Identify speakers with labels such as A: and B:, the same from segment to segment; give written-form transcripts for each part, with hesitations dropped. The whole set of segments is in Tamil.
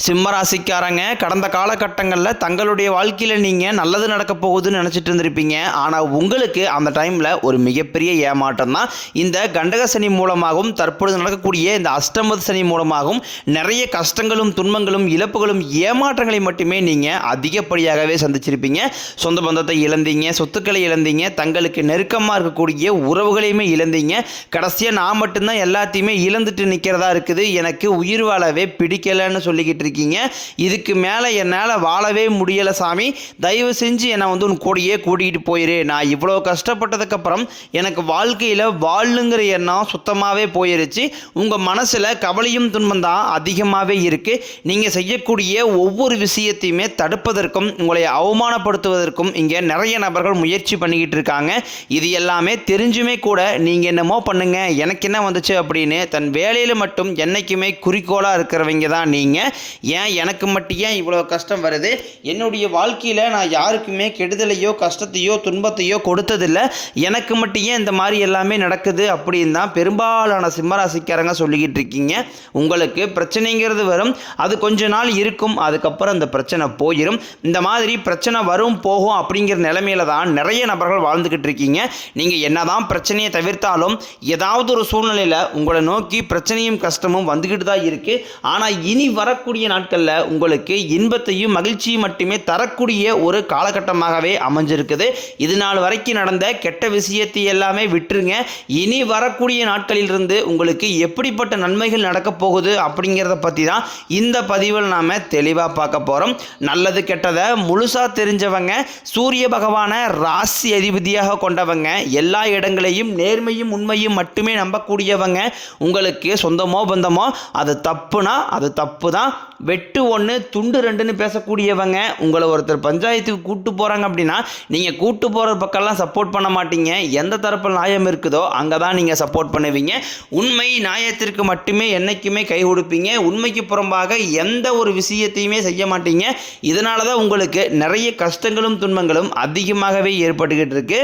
A: சிம்மராசிக்காரங்க கடந்த காலகட்டங்களில் தங்களுடைய வாழ்க்கையில் நீங்கள் நல்லது நடக்க போகுதுன்னு நினச்சிட்டு இருந்திருப்பீங்க. ஆனால் உங்களுக்கு அந்த டைமில் ஒரு மிகப்பெரிய ஏமாற்றம் தான் இந்த கண்டக சனி மூலமாகவும் தற்பொழுது நடக்கக்கூடிய இந்த அஷ்டம சனி மூலமாகவும் நிறைய கஷ்டங்களும் துன்பங்களும் இழப்புகளும் ஏமாற்றங்களை மட்டுமே நீங்கள் அதிகப்படியாகவே சந்திச்சிருப்பீங்க. சொந்த பந்தத்தை இழந்தீங்க, சொத்துக்களை இழந்தீங்க, தங்களுக்கு நெருக்கமாக இருக்கக்கூடிய உறவுகளையுமே இழந்தீங்க. கடைசியாக நான் மட்டும்தான் எல்லாத்தையுமே இழந்துட்டு நிற்கிறதா இருக்குது, எனக்கு உயிர் வாழவே பிடிக்கலைன்னு சொல்லிக்கிட்டு இருக்கீங்க. இதுக்கு மேலே என்னால் வாழவே முடியலை சாமி, தயவு செஞ்சு என்னை உன் கூடையே கூட்டிகிட்டு போயிரு. நான் இவ்வளோ கஷ்டப்பட்டதுக்கப்புறம் எனக்கு வாழ்க்கையில் வாழுங்கிற எண்ணம் சுத்தமாகவே போயிருச்சு. உங்கள் மனசில் கவலையும் துன்பம் தான் அதிகமாகவே இருக்குது. நீங்கள் செய்யக்கூடிய ஒவ்வொரு விஷயத்தையுமே தடுப்பதற்கும் உங்களை அவமானப்படுத்துவதற்கும் இங்கே நிறைய நபர்கள் முயற்சி பண்ணிக்கிட்டு இருக்காங்க. இது எல்லாமே தெரிஞ்சுமே கூட நீங்கள் என்னமோ பண்ணுங்க, எனக்கு என்ன வந்துச்சு அப்படின்னு தன் வேலையில் மட்டும் என்றைக்குமே குறிக்கோளாக இருக்கிறவங்க தான் நீங்கள். ஏன் எனக்கு மட்டும் ஏன் இவ்வளோ கஷ்டம் வருது? என்னுடைய வாழ்க்கையில் நான் யாருக்குமே கெடுதலையோ கஷ்டத்தையோ துன்பத்தையோ கொடுத்ததில்லை, எனக்கு மட்டும் ஏன் இந்த மாதிரி எல்லாமே நடக்குது அப்படின்னு தான் பெரும்பாலான சிம்மராசிக்காரங்க சொல்லிக்கிட்டு இருக்கீங்க. உங்களுக்கு பிரச்சனைங்கிறது வரும், அது கொஞ்ச நாள் இருக்கும், அதுக்கப்புறம் அந்த பிரச்சனை போயிடும். இந்த மாதிரி பிரச்சனை வரும் போகும் அப்படிங்கிற நிலைமையில தான் நிறைய நபர்கள் வாழ்ந்துக்கிட்டு இருக்கீங்க. நீங்கள் என்னதான் பிரச்சனையை தவிர்த்தாலும் ஏதாவது ஒரு சூழ்நிலையில் உங்களை நோக்கி பிரச்சனையும் கஷ்டமும் வந்துக்கிட்டு தான் இருக்குது. ஆனால் இனி வரக்கூடிய நாட்களில் உங்களுக்கு இன்பத்தையும் மகிழ்ச்சியும் மட்டுமே தரக்கூடிய ஒரு காலகட்டமாகவே அமைஞ்சிருக்குது. இது நாள் வரைக்கும் நடந்த கெட்ட விஷயத்தை எல்லாமே விட்டுருங்க. இனி வரக்கூடிய நாட்களிலிருந்து உங்களுக்கு எப்படிப்பட்ட நன்மைகள் நடக்க போகுது அப்படிங்கிறத பற்றி தான் இந்த பதிவில் நாம் தெளிவாக பார்க்க போகிறோம். நல்லது கெட்டதை முழுசாக தெரிஞ்சவங்க, சூரிய பகவானை ராசி அதிபதியாக கொண்டவங்க, எல்லா இடங்களையும் நேர்மையும் உண்மையும் மட்டுமே நம்பக்கூடியவங்க, உங்களுக்கு சொந்தமோ பந்தமோ அது தப்புனா அது தப்பு தான், வெட்டு ஒன்று துண்டு ரெண்டுன்னு பேசக்கூடியவங்க, உங்களை ஒருத்தர் பஞ்சாயத்துக்கு கூட்டு போகிறாங்க அப்படின்னா நீங்கள் கூட்டு போகிற பக்கம்லாம் சப்போர்ட் பண்ண மாட்டீங்க. எந்த தரப்பில் நியாயம் இருக்குதோ அங்கே தான் நீங்கள் சப்போர்ட் பண்ணுவீங்க. உண்மை நியாயத்திற்கு மட்டுமே என்றைக்குமே கை கொடுப்பீங்க. உண்மைக்கு புறம்பாக எந்த ஒரு விஷயத்தையுமே செய்ய மாட்டீங்க. இதனால தான் உங்களுக்கு நிறைய கஷ்டங்களும் துன்பங்களும் அதிகமாகவே ஏற்பட்டுக்கிட்டு இருக்கு.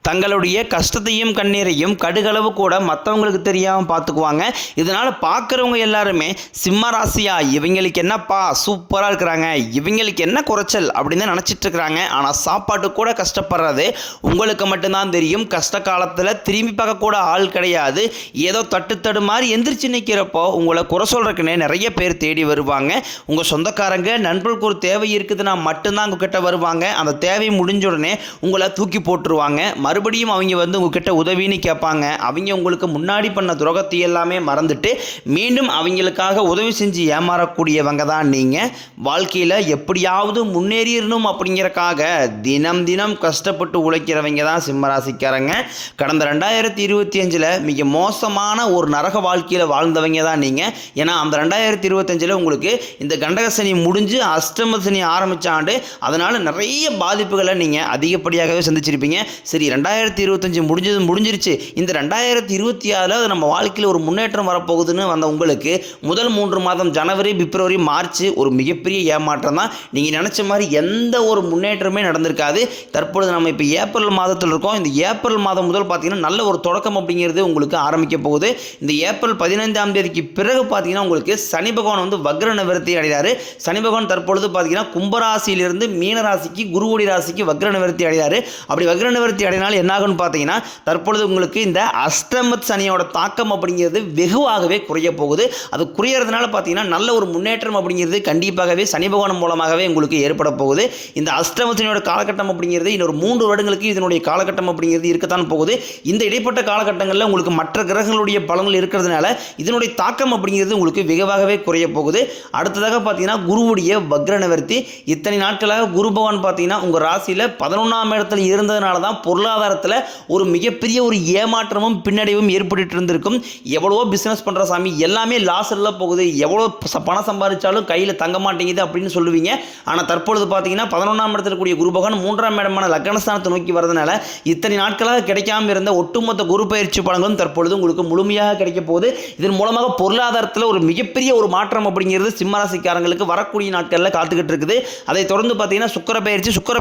A: தங்களுடைய கஷ்டத்தையும் கண்ணீரையும் கடுகளவு கூட மற்றவங்களுக்கு தெரியாமல் பார்த்துக்குவாங்க. இதனால் பார்க்குறவங்க எல்லாருமே சிம்ம ராசியா, இவங்களுக்கு என்னப்பா சூப்பராக இருக்கிறாங்க, இவங்களுக்கு என்ன குறைச்சல் அப்படின்னு தான் நினச்சிட்டு இருக்கிறாங்க. ஆனால் சாப்பாட்டு கூட கஷ்டப்படுறது உங்களுக்கு மட்டும்தான் தெரியும். கஷ்ட காலத்தில் திரும்பி பார்க்கக்கூட ஆள் கிடையாது. ஏதோ தட்டு மாதிரி எந்திரிச்சு நிற்கிறப்போ உங்களை குறை சொல்கிறதுக்குன்னே நிறைய பேர் தேடி வருவாங்க. உங்கள் சொந்தக்காரங்க நண்பர்களுக்கு ஒரு தேவை இருக்குதுன்னா மட்டும்தான் உங்ககிட்ட வருவாங்க. அந்த தேவை முடிஞ்ச உடனே உங்களை தூக்கி போட்டுருவாங்க. மறுபடியும் அவங்க உங்ககிட்ட உதவின்னு கேட்பாங்க. அவங்க உங்களுக்கு முன்னாடி பண்ண துரோகத்தை எல்லாமே மறந்துட்டு மீண்டும் அவங்களுக்காக உதவி செஞ்சு ஏமாறக்கூடியவங்க தான் நீங்கள். வாழ்க்கையில் எப்படியாவது முன்னேறிடணும் அப்படிங்கிறக்காக தினம் தினம் கஷ்டப்பட்டு உழைக்கிறவங்க தான் சிம்மராசிக்காரங்க. கடந்த 2025 மிக மோசமான ஒரு நரக வாழ்க்கையில் வாழ்ந்தவங்க தான் நீங்கள். ஏன்னா அந்த 2025 உங்களுக்கு இந்த கண்டக சனி முடிஞ்சு அஷ்டம சனி ஆரம்பித்த ஆண்டு, அதனால் நிறைய பாதிப்புகளை நீங்கள் அதிகப்படியாகவே சந்திச்சிருப்பீங்க. சரி, 2025 முடிஞ்சிருச்சு, இந்த 2026 நம்ம வாழ்க்கையில் ஒரு முன்னேற்றம் வரப்போகுதுன்னு வந்த உங்களுக்கு முதல் 3 மாதம் ஜனவரி, பிப்ரவரி, மார்ச் ஒரு மிகப்பெரிய ஏமாற்றம் தான். நீங்கள் நினச்ச மாதிரி எந்த ஒரு முன்னேற்றமே நடந்திருக்காது. தற்பொழுது நம்ம இப்போ ஏப்ரல் மாதத்தில் இருக்கோம். இந்த ஏப்ரல் மாதம் முதல் பார்த்தீங்கன்னா நல்ல ஒரு தொடக்கம் அப்படிங்கிறது உங்களுக்கு ஆரம்பிக்க போகுது. இந்த ஏப்ரல் 15ஆம் தேதிக்கு பிறகு பார்த்தீங்கன்னா உங்களுக்கு சனி பகவான் வக்ர நிவர்த்தி அடைகிறாரு. சனி பகவான் தற்பொழுது பார்த்தீங்கன்னா கும்பராசியிலிருந்து மீனராசிக்கு, குருவுடைய ராசிக்கு வக்ர நிவர்த்தி அடைகிறாரு. அப்படி வக்ர நிவர்த்தி அடையினால் என்னாகும்னு பார்த்தீங்கன்னா தற்பொழுது உங்களுக்கு இந்த அஷ்டம சனியோட தாக்கம் அப்படிங்கிறது வெகுவாகவே குறைய போகுது. அது குறையிறதுனால பார்த்தீங்கன்னா நல்ல ஒரு முன்னேற்றம் அப்படிங்கிறது கண்டிப்பாகவே சனி பகவான் மூலமாகவே உங்களுக்கு ஏற்பட போகுது. இந்த அஷ்டம சனியோட காலகட்டம் அப்படிங்கிறது இன்னொரு 3 வருடங்களுக்கு இதனுடைய காலகட்டம் அப்படிங்கிறது இருக்கத்தான் போகுது. இந்த இடைப்பட்ட காலகட்டங்களில் உங்களுக்கு மற்ற கிரகங்களுடைய பலன்கள் இருக்கிறதுனால இதனுடைய தாக்கம் அப்படிங்கிறது உங்களுக்கு வெகுவாகவே குறைய போகுது. அடுத்ததாக பார்த்தீங்கன்னா குருவுடைய வக்ர நிவர்த்தி. இத்தனை நாட்களாக குரு பகவான் பார்த்தீங்கன்னா உங்கள் ராசியில் 11ஆம் இடத்துல இருந்ததுனால தான் பொருளாதாரத்தில் ஒரு மிகப்பெரிய ஒரு ஏமாற்றமும் பின்னடைவும் ஏற்பட்டு இருந்திருக்கும். எவ்வளவோ பிஸ்னஸ் பண்ணுற சாமி எல்லாமே லாஸில் போகுது, எவ்வளோ பணம் சம்பாதிச்சாலும் கையில் தங்க மாட்டேங்குது அப்படின்னு சொல்லுவீங்க. ஆனால் தற்பொழுது பார்த்தீங்கன்னா 11ஆம் இடத்துல கூடிய குரு பகவான் 3ஆம் இடமான லக்னஸ்தானத்தை நோக்கி வரதுனால இத்தனை நாட்களாக கிடைக்காம இருந்த ஒட்டுமொத்த குரு பயிற்சி பலன்களும் தற்பொழுது உங்களுக்கு முழுமையாக கிடைக்க போகுது. இதன் மூலமாக பொருளாதாரத்தில் ஒரு மிகப்பெரிய ஒரு மாற்றம் அப்படிங்கிறது சிம்மராசிக்காரங்களுக்கு வரக்கூடிய நாட்களில் காத்துக்கிட்டு இருக்குது. அதை தொடர்ந்து பார்த்தீங்கன்னா சுக்கிர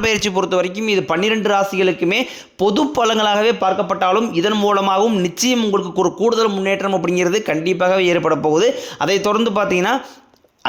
A: பயிற்சி பொறுத்த வரைக்கும் இது 12 ராசிகளுக்குமே பொது பலங்களாகவே பார்க்கப்பட்டாலும் இதன் மூலமாகவும் நிச்சயம் உங்களுக்கு ஒரு கூடுதல் முன்னேற்றம் அப்படிங்கிறது கண்டிப்பாக ஏற்பட போகுது. அதை தொடர்ந்து பார்த்தீங்கன்னா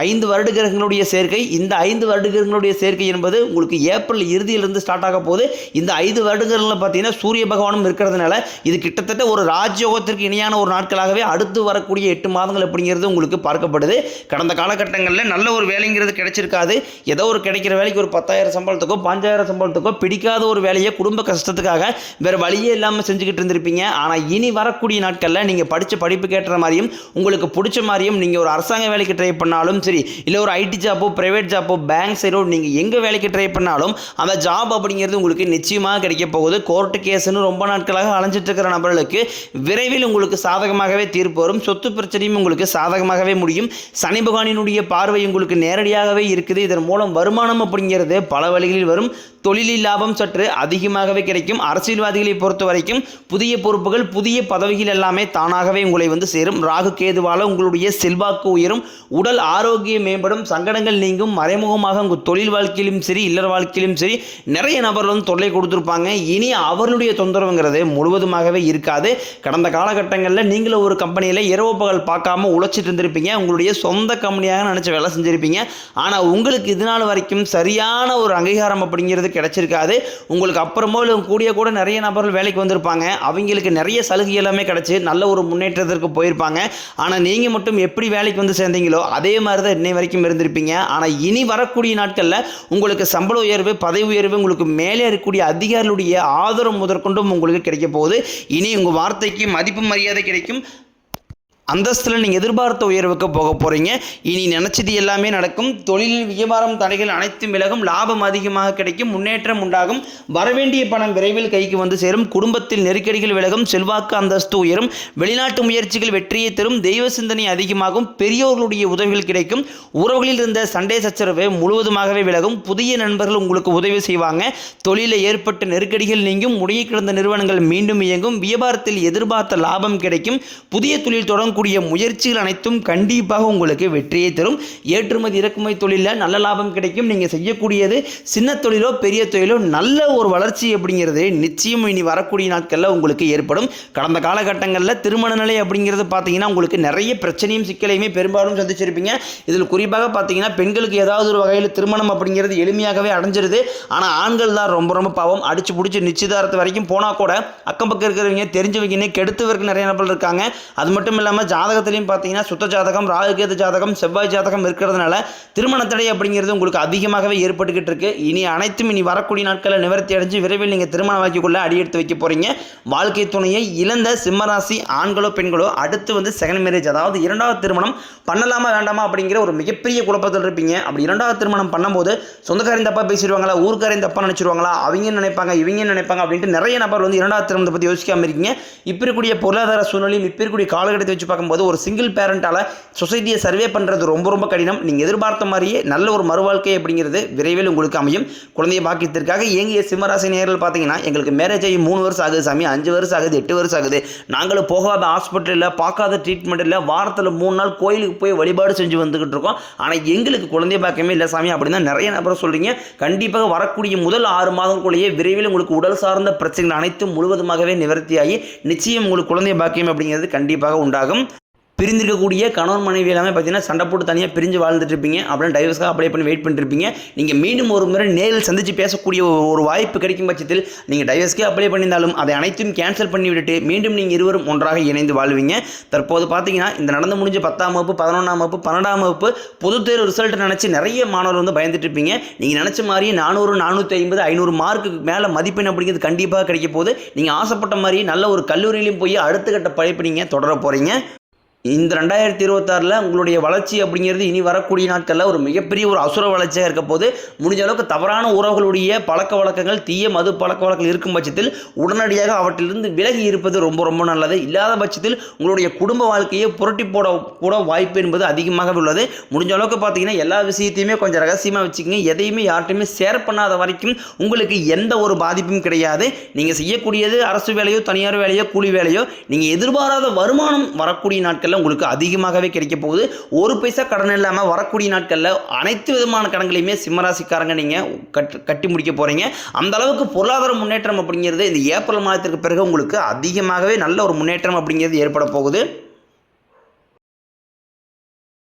A: 5 வருட கிரகங்களுடைய சேர்க்கை. இந்த 5 வருட கிரகங்களுடைய சேர்க்கை என்பது உங்களுக்கு ஏப்ரல் இறுதியிலிருந்து ஸ்டார்ட் ஆக போகுது. இந்த 5 வருடங்களில் பார்த்தீங்கன்னா சூரிய பகவானும் இருக்கிறதுனால இது கிட்டத்தட்ட ஒரு ராஜயோகத்திற்கு இணையான ஒரு நாட்களாகவே அடுத்து வரக்கூடிய 8 மாதங்கள் அப்படிங்கிறது உங்களுக்கு பார்க்கப்படுது. கடந்த காலகட்டங்களில் நல்ல ஒரு வேலைங்கிறது கிடைச்சிருக்காது. ஏதோ ஒரு கிடைக்கிற வேலைக்கு ஒரு 10,000 சம்பளத்துக்கோ 5,000 சம்பளத்துக்கோ பிடிக்காத ஒரு வேலையை குடும்ப கஷ்டத்துக்காக வேறு வழியே இல்லாமல் செஞ்சுக்கிட்டு இருந்திருப்பீங்க. ஆனால் இனி வரக்கூடிய நாட்களில் நீங்கள் படித்த படிப்புக்கு ஏற்ற மாதிரியும் உங்களுக்கு பிடிச்ச மாதிரியும் நீங்கள் ஒரு அரசாங்க வேலைக்கு ட்ரை பண்ணாலும் சரி, இல்லை ஒரு ஐடி ஜாப்போ பிரைவேட் ஜாப்போ பேங்க் சைடோ நீங்கள் எங்கே வேலைக்கு ட்ரை பண்ணாலும் அந்த ஜாப் அப்படிங்கிறது உங்களுக்கு நிச்சயமாக கிடைக்க போகுது. கோர்ட்டு கேஸ்ன்னு ரொம்ப நாட்களாக அலைஞ்சிட்டு இருக்கிற நபர்களுக்கு விரைவில் உங்களுக்கு சாதகமாகவே தீர்ப்பு வரும். சொத்து பிரச்சனையும் உங்களுக்கு சாதகமாகவே முடியும். சனி பகவானினுடைய பார்வை உங்களுக்கு நேரடியாகவே இருக்குது. இதன் மூலம் வருமானம் அப்படிங்கிறது பல வழிகளில் வரும். தொழிலில் லாபம் சற்று அதிகமாகவே கிடைக்கும். அரசியல்வாதிகளை பொறுத்த வரைக்கும் புதிய பொறுப்புகள் புதிய பதவிகள் எல்லாமே தானாகவே உங்களை சேரும். ராகு கேதுவால் உங்களுடைய செல்வாக்கு உயரும். உடல் ஆரோக்கியம் மேம்படும். சங்கடங்கள் நீங்கும். மறைமுகமாக உங்கள் தொழில் வாழ்க்கையிலும் சரி இல்லற வாழ்க்கையிலும் சரி நிறைய நபர்கள் தொல்லை கொடுத்துருப்பாங்க. இனி அவர்களுடைய தொந்தரவுங்கிறது முழுவதுமாகவே இருக்காது. கடந்த காலகட்டங்களில் நீங்களும் ஒரு கம்பெனியில் இரவு பகல் பார்க்காம உழைச்சிட்டு இருந்திருப்பீங்க. உங்களுடைய சொந்த கம்பெனியாக நினச்ச வேலை செஞ்சுருப்பீங்க. ஆனால் உங்களுக்கு இது நாள் வரைக்கும் சரியான ஒரு அங்கீகாரம் அப்படிங்கிறது கிடைச்சிருக்காது. உங்களுக்கு அப்புறமோ கூடிய கூட நிறைய நபர்கள் வேலைக்கு வந்திருப்பாங்க. அவங்களுக்கு நிறைய சலுகை எல்லாமே கிடைச்சி நல்ல ஒரு முன்னேற்றத்திற்கு போயிருப்பாங்க. ஆனால் நீங்கள் மட்டும் எப்படி வேலைக்கு வந்து சேர்ந்தீங்களோ அதே மாதிரி தான் இன்னை வரைக்கும் இருந்திருப்பீங்க. ஆனால் இனி வரக்கூடிய நாட்களில் உங்களுக்கு சம்பள உயர்வு பதவி உயர்வு உங்களுக்கு மேலே இருக்கக்கூடிய அதிகாரிகளுடைய ஆதரவு முதற்கொண்டும் உங்களுக்கு கிடைக்க போகுது. இனி உங்கள் வார்த்தைக்கு மதிப்பு மரியாதை கிடைக்கும். அந்தஸ்தில் நீங்கள் எதிர்பார்த்த உயர்வுக்கு போக போகிறீங்க. இனி நினச்சது எல்லாமே நடக்கும். தொழிலில் வியாபாரம் தடைகள் அனைத்தும் விலகும். லாபம் அதிகமாக கிடைக்கும். முன்னேற்றம் உண்டாகும். வரவேண்டிய பணம் விரைவில் கைக்கு வந்து சேரும். குடும்பத்தில் நெருக்கடிகள் விலகும். செல்வாக்கு அந்தஸ்து உயரும். வெளிநாட்டு முயற்சிகள் வெற்றியை தரும். தெய்வ சிந்தனை அதிகமாகும். பெரியோர்களுடைய உதவிகள் கிடைக்கும். உறவுகளில் இருந்த சண்டை சச்சரவு முழுவதுமாகவே விலகும். புதிய நண்பர்கள் உங்களுக்கு உதவி செய்வாங்க. தொழிலில் ஏற்பட்ட நெருக்கடிகள் நீங்கும். முடங்கி கிடந்த நிறுவனங்கள் மீண்டும் இயங்கும். வியாபாரத்தில் எதிர்பார்த்த லாபம் கிடைக்கும். புதிய தொழில் தொடங்க முயற்சிகள் அனைத்தும் கண்டிப்பாக உங்களுக்கு வெற்றியை தரும். ஏற்றுமதி இறக்குமதி தொழிலில் நல்ல லாபம் கிடைக்கும். நீங்க செய்யக்கூடியது சின்ன தொழிலோ பெரிய தொழிலோ நல்ல ஒரு வளர்ச்சி அப்படிங்கிறது நிச்சயம் இனி வரக்கூடிய நாட்களில் உங்களுக்கு ஏற்படும். கடந்த காலகட்டங்களில் திருமண நிலை அப்படிங்கிறது பார்த்தீங்கன்னா உங்களுக்கு நிறைய பிரச்சனையும் சிக்கலையுமே பெரும்பாலும் சந்திச்சிருப்பீங்க. இதில் குறிப்பாக பார்த்தீங்கன்னா பெண்களுக்கு ஏதாவது ஒரு வகையில் திருமணம் அப்படிங்கிறது எளிமையாகவே அடைஞ்சிருது. ஆனால் ஆண்கள் தான் ரொம்ப ரொம்ப பாவம். அடிச்சு பிடிச்சி நிச்சயதாரத்து வரைக்கும் போனால் கூட அக்கம் பக்கம் இருக்கிறவங்க தெரிஞ்சவங்க கெடுத்துவருக்கு நிறைய நபர்கள் இருக்காங்க. அது மட்டும் இல்லாமல் ஜாதகத்திலையும் பார்த்தீங்கன்னா சுத்த ஜாதகம் ராகுகேது ஜாதகம் செவ்வாய் ஜாதகம் இருக்கிறதுனால திருமண தடை அப்படிங்கிறது உங்களுக்கு அதிகமாகவே ஏற்பட்டுக்கிட்டு இருக்கு. இனி அனைத்தும் இனி வரக்கூடிய நாட்களில் நிவர்த்தி அடைஞ்சு விரைவில் நீங்கள் திருமண வாக்கிக்குள்ள அடியெடுத்து வைக்க போறீங்க. வாழ்க்கை துணையை இழந்த சிம்மராசி ஆண்களோ பெண்களோ அடுத்து செகண்ட் மேரேஜ் அதாவது இரண்டாவது திருமணம் பண்ணலாமா வேண்டாமா அப்படிங்கிற ஒரு மிகப்பெரிய குழப்பத்தில் இருப்பீங்க. அப்படி இரண்டாவது திருமணம் பண்ணும்போது சொந்தக்காரையும் தப்பா பேசிடுவாங்களா, ஊருக்காரையும் தப்பா நினைச்சிருவாங்களா, அவங்க நினைப்பாங்க இவங்க நினைப்பாங்க அப்படின்ட்டு நிறைய நபர் இரண்டாவது திருமணத்தை பற்றி யோசிக்காம இருக்கீங்க. இப்போ இருக்கக்கூடிய பொருளாதார சூழ்நிலையும் இப்போ இருக்கக்கூடிய காலகட்டத்தை வச்சு பார்க்கும்போது ஒரு சிங்கிள் பேரண்டால் சொசைட்டியை சர்வே பண்ணுறது ரொம்ப ரொம்ப கடினம். நீங்கள் எதிர்பார்த்த மாதிரியே நல்ல ஒரு மறுவாழ்க்கை அப்படிங்கிறது விரைவில் உங்களுக்கு அமையும். குழந்தைய பாக்கியத்திற்காக இயங்கிய சிம்மராசி நேயர்கள் பார்த்தீங்கன்னா எங்களுக்கு மேரேஜ் ஆகி 3 வருஷம் ஆகுது சாமி, 5 வருஷம் ஆகுது, 8 வருஷம் ஆகுது, நாங்களும் போகாத ஹாஸ்பிட்டலில் பார்க்காத ட்ரீட்மெண்ட் இல்லை, வாரத்தில் 3 நாள் கோயிலுக்கு போய் வழிபாடு செஞ்சு வந்துகிட்டு இருக்கோம், ஆனால் எங்களுக்கு குழந்தைய பாக்கியமே இல்லை சாமி அப்படின்னு நிறைய நபர் சொல்கிறீங்க. கண்டிப்பாக வரக்கூடிய முதல் 6 மாதங்களுக்குள்ளேயே விரைவில் உங்களுக்கு உடல் சார்ந்த பிரச்சனைகள் அனைத்தும் முழுவதுமாகவே நிவர்த்தியாகி நிச்சயம் உங்களுக்கு குழந்தைய பாக்கியம் அப்படிங்கிறது கண்டிப்பாக உண்டாகும். பிரிந்திருக்கக்கூடிய கணவன் மனைவி எல்லாமே பார்த்தீங்கன்னா சண்டை போட்டு தனியாக பிரிஞ்சு வாழ்ந்துட்டு இருப்பீங்க. அப்படின்னா டைவர்ஸ்க்காக அப்ளை பண்ணி வெயிட் பண்ணிருப்பீங்க. நீங்கள் மீண்டும் ஒரு முறை நேரில் சந்தித்து பேசக்கூடிய ஒரு வாய்ப்பு கிடைக்கும் பட்சத்தில் நீங்கள் டைவர்ஸ்க்கே அப்ளை பண்ணியிருந்தாலும் அதை அனைத்தும் கேன்சல் பண்ணி விட்டுட்டு மீண்டும் நீங்கள் இருவரும் ஒன்றாக இணைந்து வாழ்வீங்க. தற்போது பார்த்தீங்கன்னா இந்த நடந்து முடிஞ்ச 10ஆம் வகுப்பு 11ஆம் வகுப்பு 12ஆம் வகுப்பு பொதுத் தேர்வு ரிசல்ட் நினச்சி நிறைய மாணவர்கள் பயந்துட்டு இருப்பீங்க. நீங்கள் நினச்ச மாதிரி 400 450 500 மார்க்குக்கு மேலே மதிப்பெண் அப்படிங்கிறது கண்டிப்பாக கிடைக்க போகுது. நீங்கள் ஆசைப்பட்ட மாதிரி நல்ல ஒரு கல்லூரியிலையும் போய் அடுத்த கட்ட படிப்பு நீங்கள் தொடர போகிறீங்க. இந்த 2026 உங்களுடைய வளர்ச்சி அப்படிங்கிறது இனி வரக்கூடிய நாட்களில் ஒரு மிகப்பெரிய ஒரு அசுர வளர்ச்சியாக இருக்க போது. முடிஞ்ச அளவுக்கு தவறான உறவுகளுடைய பழக்க வழக்கங்கள் தீய மது பழக்க வழக்கங்கள் இருக்கும் பட்சத்தில் உடனடியாக அவற்றிலிருந்து விலகி இருப்பது ரொம்ப ரொம்ப நல்லது. இல்லாத பட்சத்தில் உங்களுடைய குடும்ப வாழ்க்கையை புரட்டி போட கூட வாய்ப்பு என்பது அதிகமாக உள்ளது. முடிஞ்ச அளவுக்கு பார்த்தீங்கன்னா எல்லா விஷயத்தையுமே கொஞ்சம் ரகசியமாக வச்சுக்கோங்க. எதையுமே யார்ட்டையுமே ஷேர் பண்ணாத வரைக்கும் உங்களுக்கு எந்த ஒரு பாதிப்பும் கிடையாது. நீங்கள் செய்யக்கூடியது அரசு வேலையோ தனியார் வேலையோ கூலி வேலையோ நீங்கள் எதிர்பாராத வருமானம் வரக்கூடிய நாட்கள் உங்களுக்கு அதிகமாகவே கிடைக்க போகுது. ஒரு பைசா கடன் இல்லாமல் வரக்கூடிய நாட்களில் அனைத்து விதமான கடன்களையுமே சிம்மராசிக்காரங்க நீங்கள் கட்டி முடிக்க போகிறீங்க. அந்த அளவுக்கு பொருளாதார முன்னேற்றம் அப்படிங்கிறது இந்த ஏப்ரல் மாதத்திற்கு பிறகு உங்களுக்கு அதிகமாகவே நல்ல ஒரு முன்னேற்றம் அப்படிங்கிறது ஏற்பட போகுது.